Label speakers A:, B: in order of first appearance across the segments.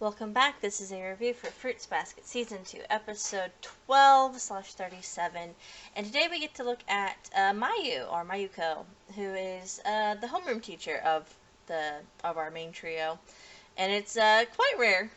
A: Welcome back. This is a review for Fruits Basket Season 2, Episode 12/37. And today we get to look at Mayu, or Mayuko, who is the homeroom teacher of our main trio. And it's quite rare.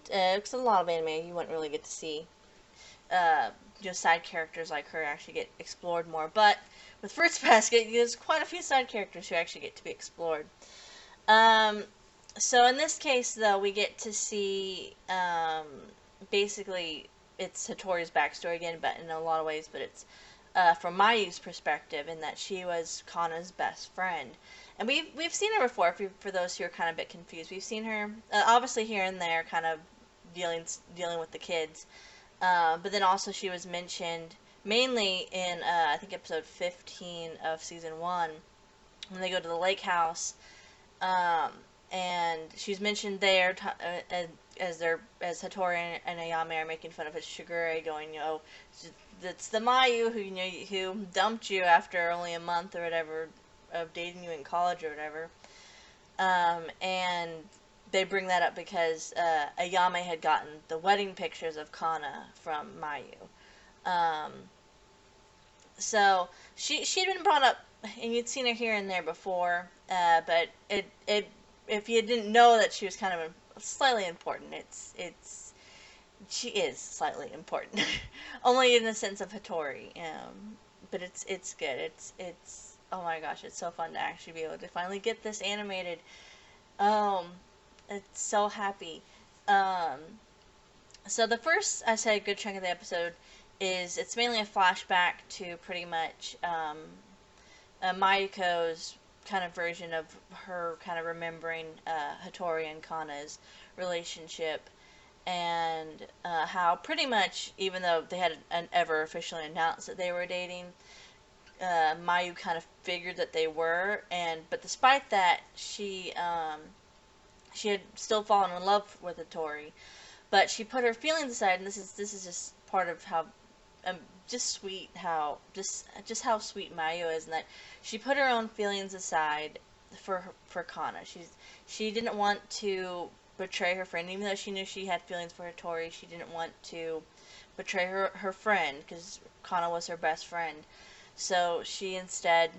A: Because a lot of anime you wouldn't really get to see side characters like her actually get explored more. But with Fruits Basket, there's quite a few side characters who actually get to be explored. So in this case, though, we get to see, basically, it's Hitori's backstory again, but in a lot of ways, but it's from Mayu's perspective, in that she was Kana's best friend. And we've seen her before, for those who are kind of a bit confused. We've seen her, obviously here and there, kind of dealing with the kids. But then also she was mentioned, mainly in, I think, episode 15 of Season 1, when they go to the lake house. And she's mentioned there as Hitori and Ayame are making fun of his Shigure, going, it's the Mayu who dumped you after only a month or whatever of dating you in college or whatever. And they bring that up because Ayame had gotten the wedding pictures of Kana from Mayu. So she'd been brought up, and you'd seen her here and there before, but if you didn't know that she was kind of slightly important, she is slightly important, only in the sense of Hitori. But it's good. It's oh my gosh, it's so fun to actually be able to finally get this animated. It's so happy. So the first, I say, good chunk of the episode it's mainly a flashback to pretty much Mayuko's kind of version of her kind of remembering Hitori and Kana's relationship, and how pretty much, even though they hadn't ever officially announced that they were dating, Mayu kind of figured that they were, but despite that, she had still fallen in love with Hitori, but she put her feelings aside, and this is just part of how just sweet how how sweet Mayu is, and that she put her own feelings aside for Kana. She didn't want to betray her friend, even though she knew she had feelings for Hitori. She didn't want to betray her friend, because Kana was her best friend. So she instead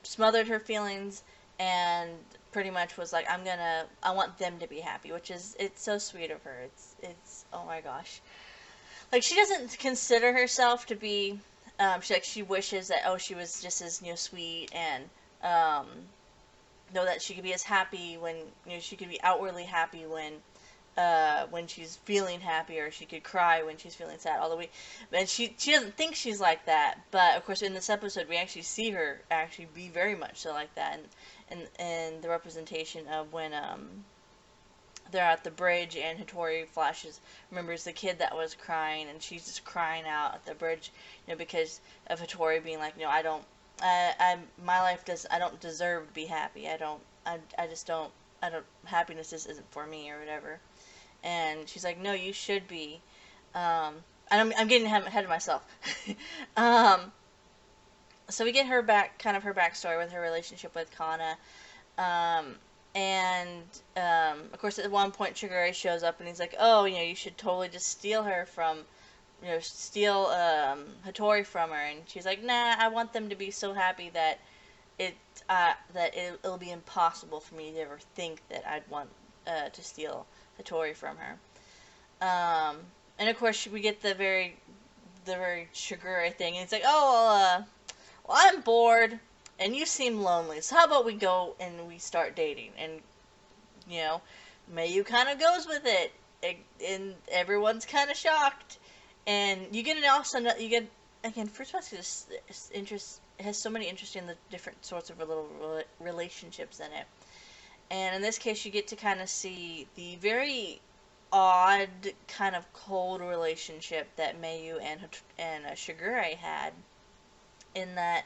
A: smothered her feelings and pretty much was like, I want them to be happy, which is, it's so sweet of her. It's oh my gosh. Like, she doesn't consider herself to be, she wishes that, she was just as, sweet, and, know that she could be as happy when, she could be outwardly happy when she's feeling happy, or she could cry when she's feeling sad, all the way, and she doesn't think she's like that, but, of course, in this episode, we actually see her actually be very much so like that, and the representation of when, they're at the bridge, and Hitori remembers the kid that was crying, and she's just crying out at the bridge, because of Hitori being like, I don't, my life I don't deserve to be happy. I just don't, happiness just isn't for me, or whatever. And she's like, no, you should be. And I'm getting ahead of myself. So we get her backstory with her relationship with Kana. And, of course, at one point, Shigure shows up, and he's like, you should totally just steal her from, steal, Hitori from her, and she's like, nah, I want them to be so happy that it'll be impossible for me to ever think that I'd want, to steal Hitori from her. And of course, we get the very Shigure thing, and it's like, well, I'm bored, and you seem lonely, so how about we go and we start dating? And, Mayu kind of goes with it, and everyone's kind of shocked. And you get again, Fruits Basket has so many interesting, different sorts of little relationships in it. And in this case, you get to kind of see the very odd, kind of cold relationship that Mayu and Shigure had, in that,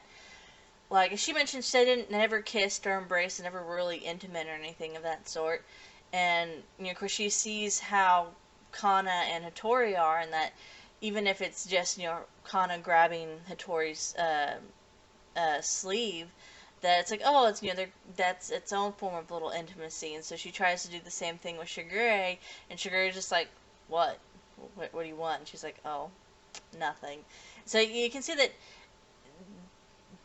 A: like, as she mentioned, they never kissed or embraced, and never really intimate or anything of that sort. And, of course, she sees how Kana and Hitori are, and that even if it's just, Kana grabbing Hitori's sleeve, that it's like, oh, it's, that's its own form of little intimacy, and so she tries to do the same thing with Shigure, and Shigure's just like, what? What do you want? And she's like, oh, nothing. So you can see that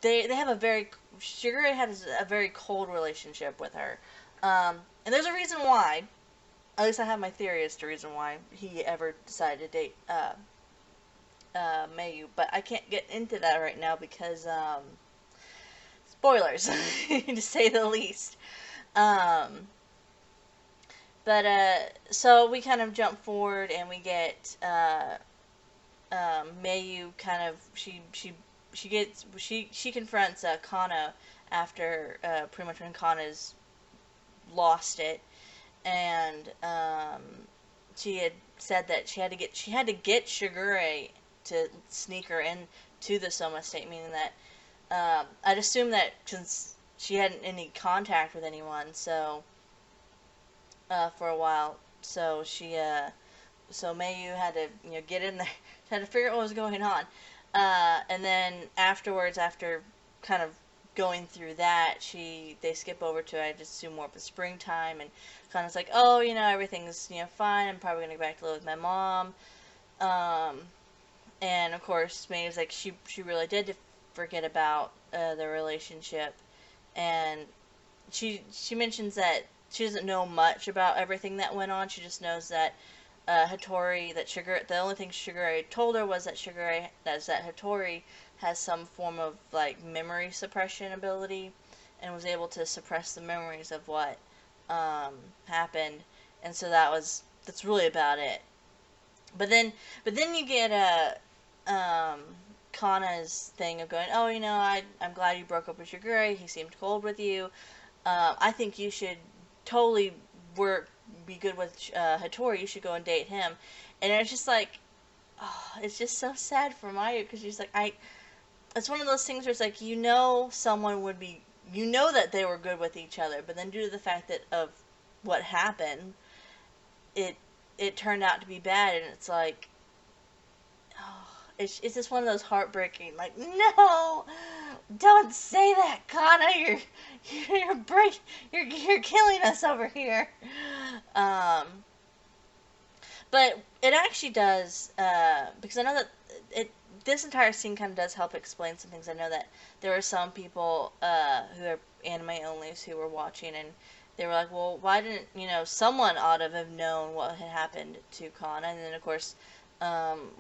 A: they have a very, Shigure has a very cold relationship with her, and there's a reason why. At least I have my theory as to the reason why he ever decided to date Mayu, but I can't get into that right now because spoilers, to say the least. Um, so we kind of jump forward and we get Mayu kind of she confronts Kana after pretty much when Kana's lost it, and she had said that she had to get Shigure to sneak her into the Soma state, meaning that I'd assume that since she hadn't any contact with anyone, so for a while, so so Mayu had to get in there, had to figure out what was going on, and then afterwards, after kind of going through that, they skip over to, I just assume, more of the springtime, and kind of like, oh, everything's fine. I'm probably gonna go back to live with my mom. And of course, Mayu's like, she really did forget about the relationship, and she mentions that she doesn't know much about everything that went on. She just knows that the only thing Shigure told her was that Hitori has some form of like memory suppression ability, and was able to suppress the memories of what happened, and so that's really about it. But then you get Kana's thing of going, oh, I'm glad you broke up with Shigure. He seemed cold with you. I think you should totally be good with Hitori. You should go and date him. And it's just like, oh, it's just so sad for Mayu, because she's like, it's one of those things where it's like, someone would be, that they were good with each other, but then due to the fact that of what happened, it turned out to be bad, and it's like, oh, it's just one of those heartbreaking, like, no, don't say that, Kana, you're killing us over here. But it actually does, because I know that this entire scene kind of does help explain some things. I know that there were some people who are anime onlys who were watching, and they were like, well, why didn't, someone ought to have known what had happened to Kana. And then, of course,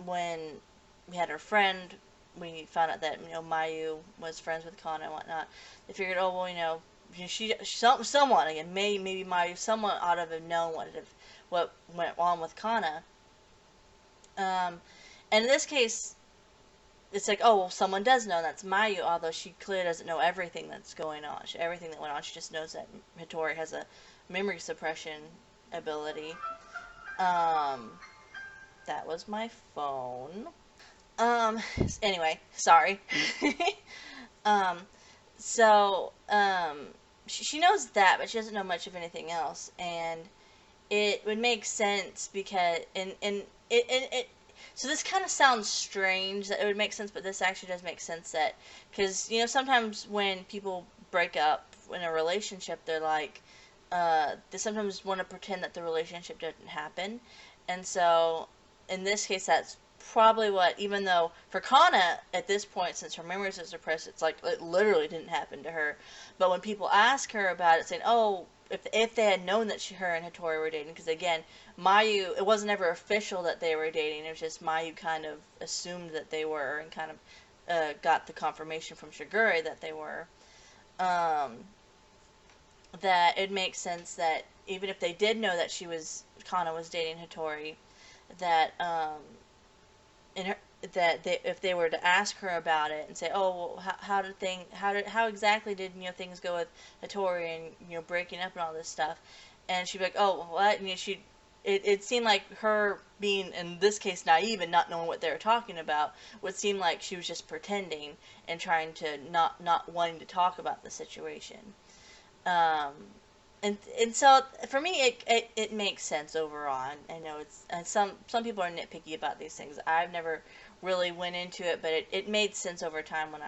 A: when we had her friend, we found out that, Mayu was friends with Kana and whatnot. They figured, oh, well, someone, again, maybe Mayu, someone ought to have known what went on with Kana. And in this case, it's like, oh, well, someone does know, and that's Mayu, although she clearly doesn't know everything that's going on. Everything that went on, she just knows that Hitori has a memory suppression ability. That was my phone. Anyway, sorry. So, she knows that, but she doesn't know much of anything else, and it would make sense because, so this kind of sounds strange that it would make sense, but this actually does make sense that, because, sometimes when people break up in a relationship, they're like, they sometimes want to pretend that the relationship didn't happen, and so, in this case, that's probably what, even though, for Kana, at this point, since her memories are suppressed, it's like, it literally didn't happen to her, but when people ask her about it, saying, oh, if they had known that her and Hitori were dating, because again, Mayu, it wasn't ever official that they were dating, it was just Mayu kind of assumed that they were, and kind of got the confirmation from Shigure that they were, that it makes sense that even if they did know that Kana was dating Hitori, that if they were to ask her about it and say, oh, well, how exactly did things go with Hitori and breaking up and all this stuff, and she'd be like, oh, what? And it seemed like her being, in this case, naive and not knowing what they were talking about, would seem like she was just pretending and trying to not wanting to talk about the situation. And so for me, it makes sense overall. I know some people are nitpicky about these things. I've never really went into it, but it made sense over time when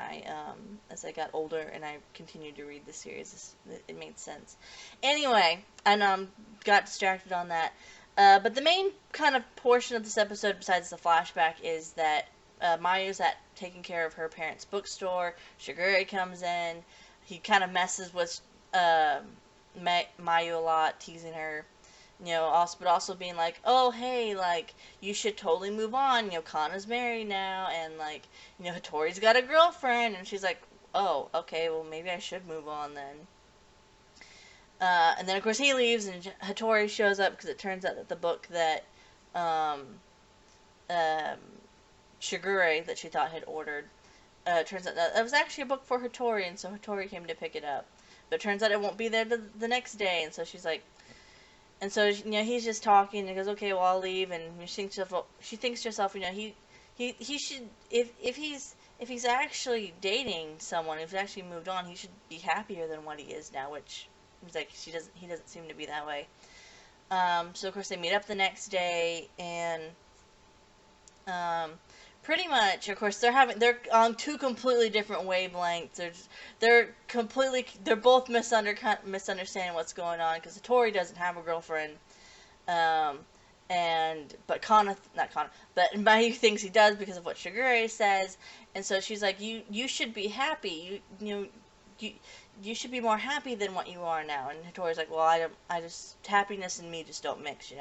A: as I got older and I continued to read the series. It made sense. Anyway, I got distracted on that. But the main kind of portion of this episode, besides the flashback, is that Mayu's at taking care of her parents' bookstore. Shigure comes in. He kind of messes with Mayu a lot, teasing her. But also being like, oh, hey, like, you should totally move on. Kana's married now, and, like, Hitori's got a girlfriend. And she's like, oh, okay, well, maybe I should move on then. And then, of course, he leaves, and Hitori shows up, because it turns out that the book that Shigure, that she thought had ordered, turns out that was actually a book for Hitori, and so Hitori came to pick it up. But it turns out it won't be there the next day, and so she's like, and so, he's just talking, and he goes, okay, well, I'll leave, and she thinks to herself, he should, if he's actually dating someone, if he's actually moved on, he should be happier than what he is now, which is like, he doesn't seem to be that way. So, of course, they meet up the next day, and, pretty much, of course, they're on two completely different wavelengths. They're both misunderstanding what's going on, because Hitori doesn't have a girlfriend, but Mayu thinks he does because of what Shigure says, and so she's like, you should be happy, you should be more happy than what you are now. And Hitori's like, well, happiness and me just don't mix,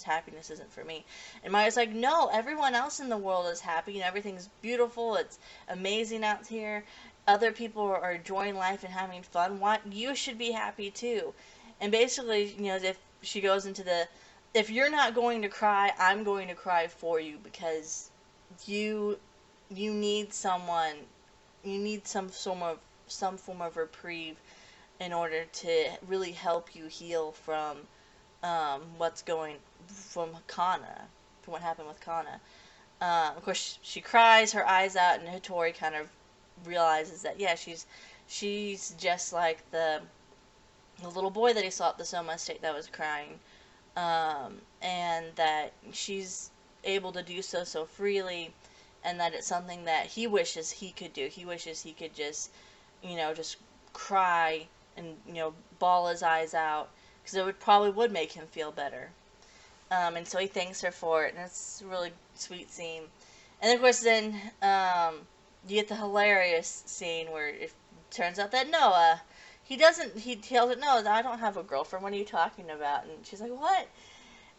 A: happiness isn't for me. And Mayu's like, no, everyone else in the world is happy, everything's beautiful, it's amazing out here, other people are enjoying life and having fun, you should be happy too. And basically, if she goes into if you're not going to cry, I'm going to cry for you, because you need someone, you need some form of reprieve in order to really help you heal from what happened with Kana. Of course, she cries her eyes out, and Hitori kind of realizes that, yeah, she's just like the little boy that he saw at the Soma estate that was crying, and that she's able to do so freely, and that it's something that he wishes he could do. He wishes he could just cry and, bawl his eyes out, because it probably would make him feel better. And so he thanks her for it, and it's a really sweet scene. And of course then, you get the hilarious scene where it turns out that Noah, he tells it, no, I don't have a girlfriend, what are you talking about? And she's like, what?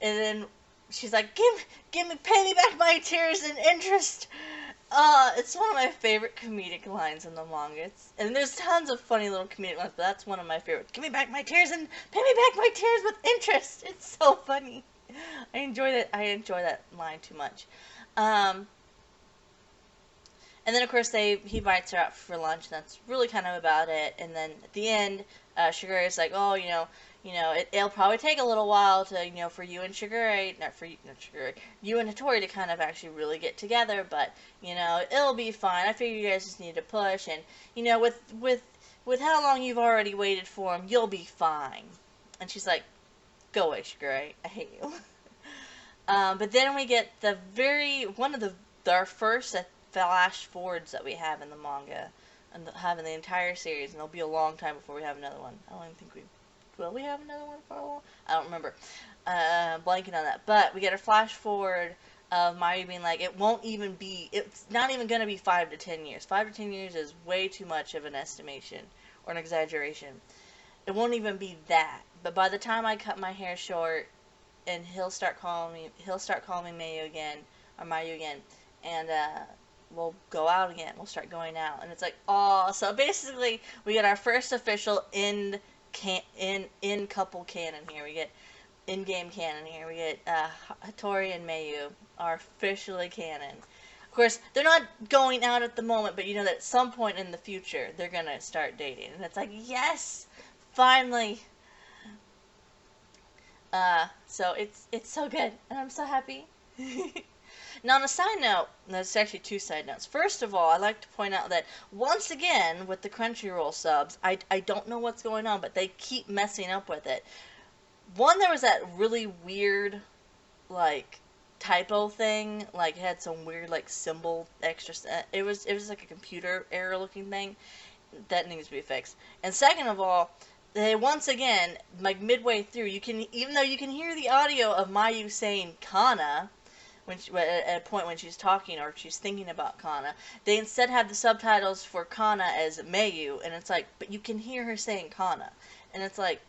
A: And then she's like, pay me back my tears and interest. It's one of my favorite comedic lines in the manga. And there's tons of funny little comedic lines, but that's one of my favorites. Give me back my tears and pay me back my tears with interest. It's so funny. I enjoy that line too much. And then, of course, he invites her out for lunch, and that's really kind of about it. And then at the end, Shigure is like, oh, it'll probably take a little while to, for you and Shigure, you and Hitori to kind of actually really get together, but, it'll be fine. I figure you guys just need to push, and, with how long you've already waited for him, you'll be fine. And she's like, go away, Shigure, I hate you. But then we get our first flash forwards that we have in the manga, and have in the entire series, and it'll be a long time before we have another one. I don't even think will we have another one for a while? I don't remember. Blanking on that. But we get a flash forward of Mayu being like, it's not even going to be 5 to 10 years. 5 to 10 years is way too much of an estimation, or an exaggeration. It won't even be that. But by the time I cut my hair short, and he'll start calling me Mayu again, and we'll go out again. We'll start going out. And it's like, oh, so basically, we get our first official in couple canon here. We get in-game canon here. We get Hitori and Mayu are officially canon. Of course, they're not going out at the moment, but that at some point in the future, they're gonna start dating. And it's like, yes! Finally! So it's so good, and I'm so happy. Now, on a side note, there's actually two side notes. First of all, I'd like to point out that, once again, with the Crunchyroll subs, I don't know what's going on, but they keep messing up with it. One, there was that really weird, typo thing. Like, it had some weird, like, symbol extra. It was like a computer error looking thing that needs to be fixed. And second of all, they once again, like midway through, you can, even though you can hear the audio of Mayu saying Kana, when she, at a point when she's talking or she's thinking about Kana, they instead have the subtitles for Kana as Mayu, and it's like, but you can hear her saying Kana, and it's like,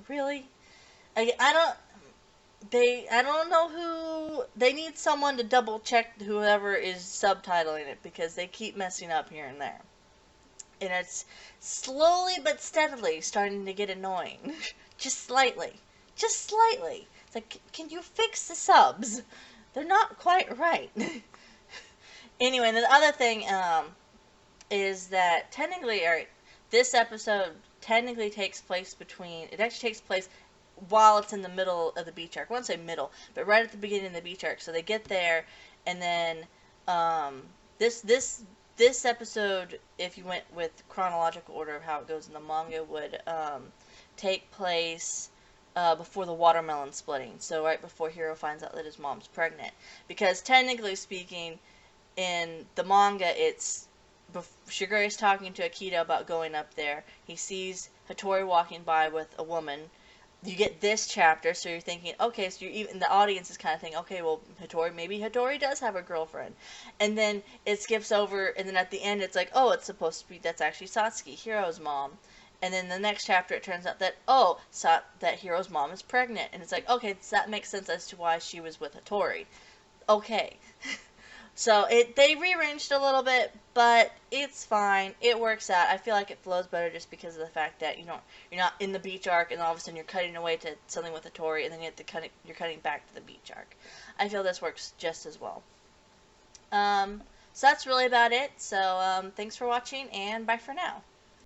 A: really? I don't know who, they need someone to double check whoever is subtitling it, because they keep messing up here and there. And it's slowly but steadily starting to get annoying. Just slightly. Just slightly. It's like, can you fix the subs? They're not quite right. Anyway, and the other thing is that technically, alright, this episode technically takes place it actually takes place while it's in the middle of the beach arc. I won't say middle, but right at the beginning of the beach arc. So they get there, and then this episode, if you went with chronological order of how it goes in the manga, would take place before the watermelon splitting. So right before Hiro finds out that his mom's pregnant. Because technically speaking, in the manga, it's Shigure's talking to Akita about going up there. He sees Hitori walking by with a woman. You get this chapter, so you're thinking, okay, so even the audience is kind of thinking, okay, well, maybe Hitori does have a girlfriend. And then it skips over, and then at the end it's like, oh, it's supposed to be, that's actually Satsuki, Hiro's mom. And then the next chapter it turns out that, oh, that Hiro's mom is pregnant. And it's like, okay, so that makes sense as to why she was with Hitori. Okay. So they rearranged a little bit, but it's fine. It works out. I feel like it flows better just because of the fact that you're not in the beach arc, and all of a sudden you're cutting away to something with Hitori, and then you're cutting back to the beach arc. I feel this works just as well. So that's really about it. So thanks for watching, and bye for now.